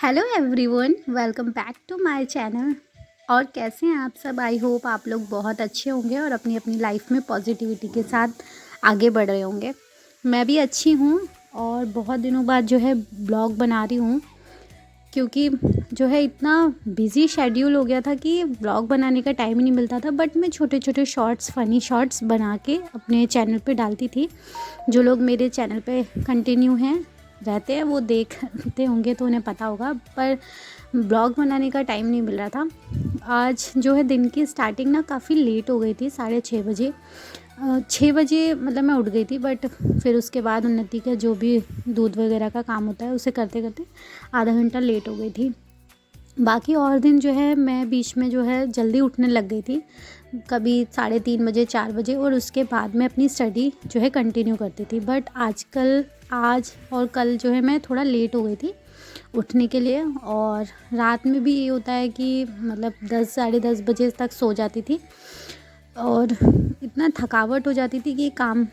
Hello everyone, welcome back to my channel. और कैसे हैं आप सब? आई होप आप लोग बहुत अच्छे होंगे और अपनी अपनी लाइफ में पॉजिटिविटी के साथ आगे बढ़ रहे होंगे। मैं भी अच्छी हूँ और बहुत दिनों बाद जो है ब्लॉग बना रही हूँ, क्योंकि जो है इतना बिजी शेड्यूल हो गया था कि ब्लॉग बनाने का टाइम ही नहीं मिलता था। बट मैं छोटे छोटे शॉर्ट्स, फ़नी शॉर्ट्स बना के अपने चैनल पे डालती थी। जो लोग मेरे चैनल पे कंटिन्यू हैं रहते हैं वो देखते होंगे तो उन्हें पता होगा, पर ब्लॉग बनाने का टाइम नहीं मिल रहा था। आज जो है दिन की स्टार्टिंग ना काफ़ी लेट हो गई थी, 6:30 बजे। 6 बजे मतलब मैं उठ गई थी, बट फिर उसके बाद उन्नति का जो भी दूध वगैरह का काम होता है उसे करते करते आधा घंटा लेट हो गई थी। बाकी और दिन जो है मैं बीच में जो है जल्दी उठने लग गई थी, कभी 3:30 बजे, 4 बजे, और उसके बाद मैं अपनी स्टडी जो है कंटिन्यू करती थी। बट आज और कल जो है मैं थोड़ा लेट हो गई थी उठने के लिए। और रात में भी ये होता है कि मतलब 10 10:30 बजे तक सो जाती थी और इतना थकावट हो जाती थी कि काम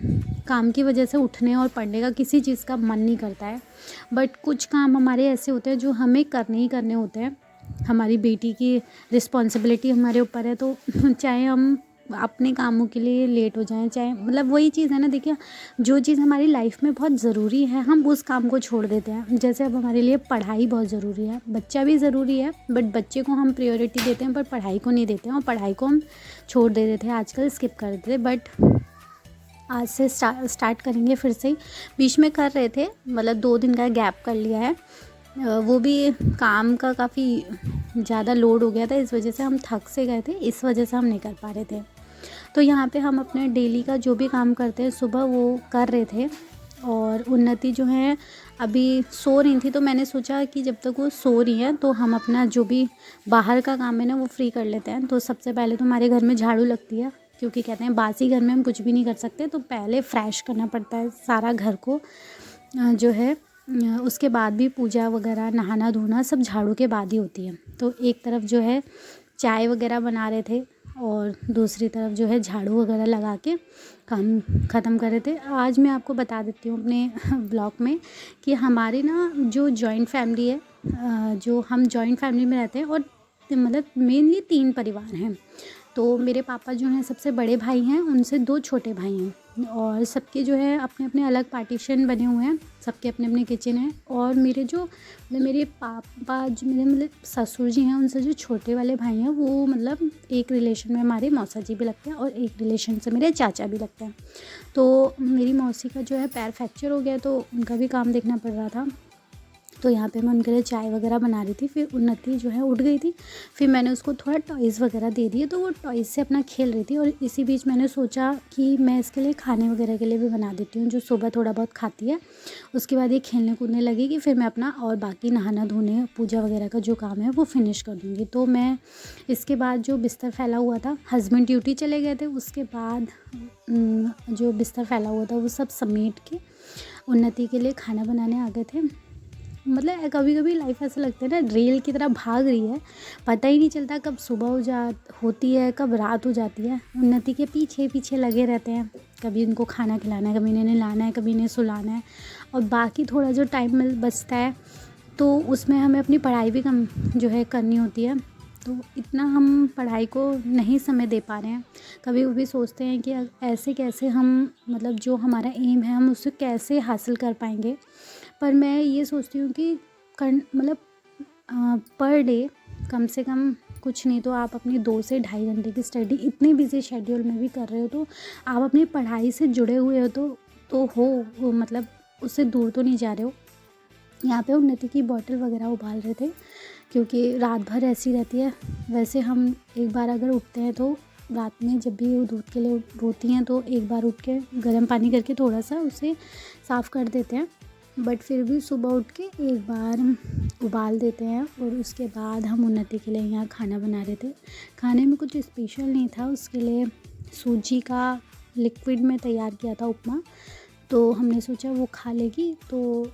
काम की वजह से उठने और पढ़ने का किसी चीज़ का मन नहीं करता है। बट कुछ काम हमारे ऐसे होते हैं जो हमें करने ही करने होते हैं। हमारी बेटी की रिस्पॉन्सिबिलिटी हमारे ऊपर है, तो चाहे हम अपने कामों के लिए लेट हो जाएं, चाहे मतलब वही चीज़ है ना। देखिए, जो चीज़ हमारी लाइफ में बहुत ज़रूरी है हम उस काम को छोड़ देते हैं। जैसे अब हमारे लिए पढ़ाई बहुत ज़रूरी है, बच्चा भी ज़रूरी है, बट बच्चे को हम प्रायोरिटी देते हैं पर पढ़ाई को नहीं देते हैं, और पढ़ाई को हम छोड़ दे देते हैं, आजकल स्किप कर देते हैं। बट आज से स्टार्ट करेंगे फिर से ही। बीच में कर रहे थे, मतलब 2 दिन का गैप कर लिया है। वो भी काम का काफ़ी ज़्यादा लोड हो गया था, इस वजह से हम थक से गए थे, इस वजह से हम नहीं कर पा रहे थे। तो यहाँ पे हम अपने डेली का जो भी काम करते हैं सुबह वो कर रहे थे। और उन्नति जो है अभी सो रही थी, तो मैंने सोचा कि जब तक वो सो रही हैं तो हम अपना जो भी बाहर का काम है ना वो फ्री कर लेते हैं। तो सबसे पहले तो हमारे घर में झाड़ू लगती है, क्योंकि कहते हैं बासी घर में हम कुछ भी नहीं कर सकते, तो पहले फ्रेश करना पड़ता है सारा घर को। जो है उसके बाद भी पूजा वगैरह, नहाना धोना सब झाड़ू के बाद ही होती है। तो एक तरफ जो है चाय वगैरह बना रहे थे और दूसरी तरफ जो है झाड़ू वगैरह लगा के काम ख़त्म कर रहे थे। आज मैं आपको बता देती हूँ अपने ब्लॉग में कि हमारी ना जो जॉइंट फैमिली है, जो हम जॉइंट फैमिली में रहते हैं, और मतलब मेनली 3 परिवार हैं। तो मेरे पापा जो हैं सबसे बड़े भाई हैं, उनसे 2 छोटे भाई हैं, और सबके जो है अपने अपने अलग पार्टीशन बने हुए हैं, सबके अपने अपने किचन हैं। और मेरे जो मतलब मेरे पापा जो मेरे मतलब ससुर जी हैं, उनसे जो छोटे वाले भाई हैं वो मतलब एक रिलेशन में हमारे मौसा जी भी लगते हैं और एक रिलेशन से मेरे चाचा भी लगते हैं। तो मेरी मौसी का जो है पैर फ्रैक्चर हो गया, तो उनका भी काम देखना पड़ रहा था। तो यहाँ पे मैं उनके लिए चाय वगैरह बना रही थी। फिर उन्नति जो है उठ गई थी, फिर मैंने उसको थोड़ा टॉयज़ वगैरह दे दिए, तो वो टॉयज़ से अपना खेल रही थी। और इसी बीच मैंने सोचा कि मैं इसके लिए खाने वगैरह के लिए भी बना देती हूँ, जो सुबह थोड़ा बहुत खाती है। उसके बाद ये खेलने कूदने लगेगी, फिर मैं अपना और बाकी नहाना धोने, पूजा वगैरह का जो काम है वो फिनिश कर दूँगी। तो मैं इसके बाद जो बिस्तर फैला हुआ था, हस्बैंड ड्यूटी चले गए थे, उसके बाद जो बिस्तर फैला हुआ था वो सब समेट के उन्नति के लिए खाना बनाने आ गए थे। मतलब कभी कभी लाइफ ऐसा लगता है ना, रेल की तरह भाग रही है, पता ही नहीं चलता कब सुबह होती है, कब रात हो जाती है। उन्नति के पीछे पीछे लगे रहते हैं, कभी इनको खाना खिलाना है, कभी इन्हें नहलाना है, कभी इन्हें सुलाना है। और बाकी थोड़ा जो टाइम बचता है तो उसमें हमें अपनी पढ़ाई भी कम जो है करनी होती है। तो इतना हम पढ़ाई को नहीं समय दे पा रहे हैं। कभी कभी सोचते हैं कि ऐसे कैसे हम मतलब जो हमारा एम है हम उसे कैसे हासिल कर पाएंगे। पर मैं ये सोचती हूँ कि मतलब पर डे कम से कम कुछ नहीं तो आप अपनी 2 से ढाई घंटे की स्टडी इतने बिजी शेड्यूल में भी कर रहे हो, तो आप अपनी पढ़ाई से जुड़े हुए हो तो हो वो मतलब उससे दूर तो नहीं जा रहे हो। यहाँ पे उन्नति की बॉटल वगैरह उबाल रहे थे, क्योंकि रात भर ऐसी रहती है। वैसे हम एक बार अगर उठते हैं तो रात में जब भी वो दूध के लिए रोती हैं तो एक बार उठ के गर्म पानी करके थोड़ा सा उसे साफ़ कर देते हैं, बट फिर भी सुबह उठ के एक बार उबाल देते हैं। और उसके बाद हम उन्नति के लिए यहाँ खाना बना रहे थे। खाने में कुछ स्पेशल नहीं था, उसके लिए सूजी का लिक्विड में तैयार किया था उपमा, तो हमने सोचा वो खा लेगी, तो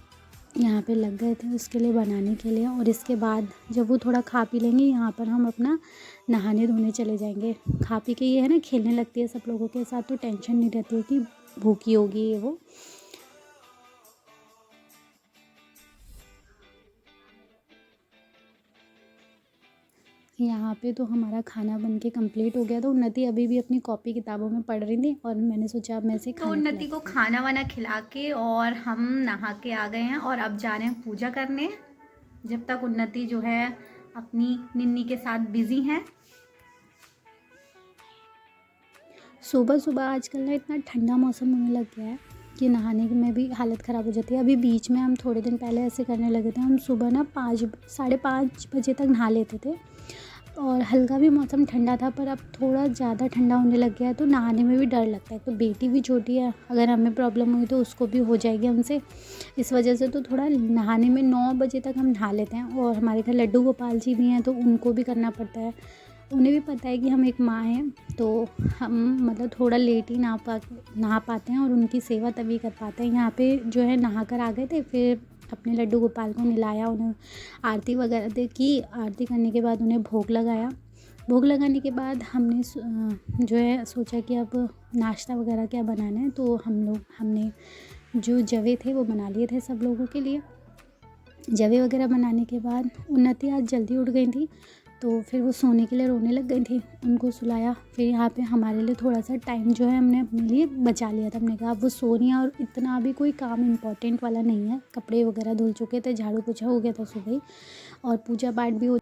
यहाँ पे लग गए थे उसके लिए बनाने के लिए। और इसके बाद जब वो थोड़ा खा पी लेंगे, यहाँ पर हम अपना नहाने धोने चले जाएंगे। खा पी के ये है ना खेलने लगती है सब लोगों के साथ, तो टेंशन नहीं रहती है कि भूखी होगी ये वो। यहाँ पे तो हमारा खाना बन के कंप्लीट हो गया। तो उन्नति अभी भी अपनी कॉपी किताबों में पढ़ रही थी और मैंने सोचा अब मैं इसे तो उन्नति को खाना वाना खिला के और हम नहा के आ गए हैं और अब जा रहे हैं पूजा करने, जब तक उन्नति जो है अपनी निन्नी के साथ बिजी हैं। सुबह सुबह आजकल ना इतना ठंडा मौसम होने लग गया है कि नहाने में भी हालत ख़राब हो जाती है। अभी बीच में हम थोड़े दिन पहले ऐसे करने लगे थे, हम सुबह ना 5 साढ़े 5 बजे तक नहा लेते थे और हल्का भी मौसम ठंडा था, पर अब थोड़ा ज़्यादा ठंडा होने लग गया है तो नहाने में भी डर लगता है। तो बेटी भी छोटी है, अगर हमें प्रॉब्लम हुई तो उसको भी हो जाएगी हमसे, इस वजह से तो थोड़ा नहाने में 9 बजे तक हम नहा लेते हैं। और हमारे घर लड्डू गोपाल जी भी हैं तो उनको भी करना पड़ता है, उन्हें भी पता है कि हम एक माँ हैं, तो हम मतलब थोड़ा लेट ही नहा पाते हैं और उनकी सेवा तभी कर पाते हैं। यहाँ पे जो है नहा कर आ गए थे, फिर अपने लड्डू गोपाल को नहलाया, उन्हें आरती वगैरह की। आरती करने के बाद उन्हें भोग लगाया। भोग लगाने के बाद हमने जो है सोचा कि अब नाश्ता वगैरह क्या बनाना है, तो हमने जो जवे थे वो बना लिए थे सब लोगों के लिए। जवे वगैरह बनाने के बाद उन्नति आज जल्दी उठ गई थी, तो फिर वो सोने के लिए रोने लग गई थी, उनको सुलाया। फिर यहाँ पे हमारे लिए थोड़ा सा टाइम जो है हमने अपने लिए बचा लिया था। हमने कहा अब वो सो रही हैं और इतना भी कोई काम इम्पोर्टेंट वाला नहीं है, कपड़े वगैरह धुल चुके थे, झाड़ू पोछा हो गया था सुबह ही और पूजा पाठ भी हो